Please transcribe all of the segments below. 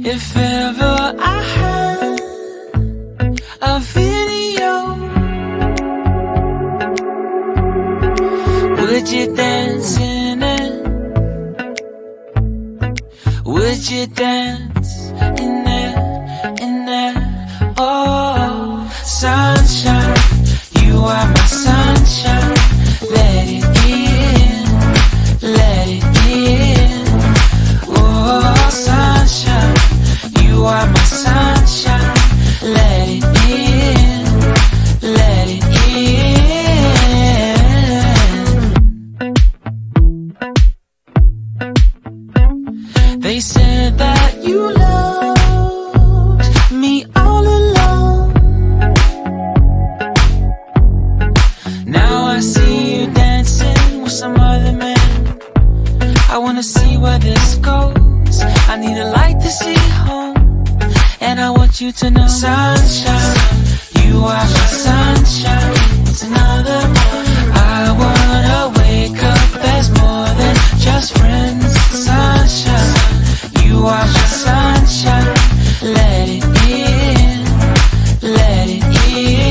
If ever I had a video, would you dance in it? Would you dance in it, in it? Oh, sunshine, you are my sunshine. Let it in, let it in. Oh, sunshine, you are my sunshine. Let it in, let it in. They said that you loved me all along. Now I see you dancing with some other man. I wanna see where this goes. I need a light to see home, and I want you to know, sunshine, you are my sunshine. It's another morning. I wanna wake up as more than just friends. Sunshine, you are my sunshine. Let it in, let it in.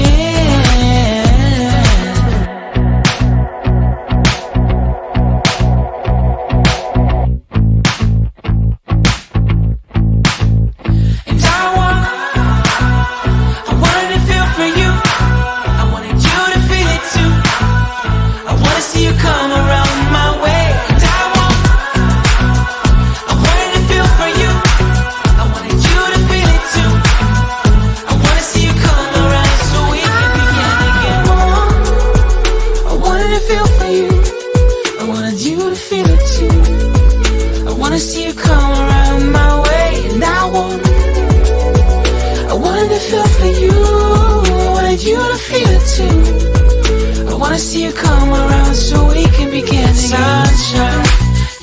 Sunshine,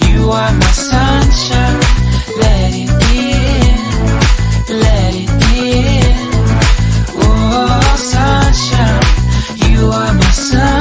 you are my sunshine. Let it in, let it in. Oh, sunshine, you are my sunshine.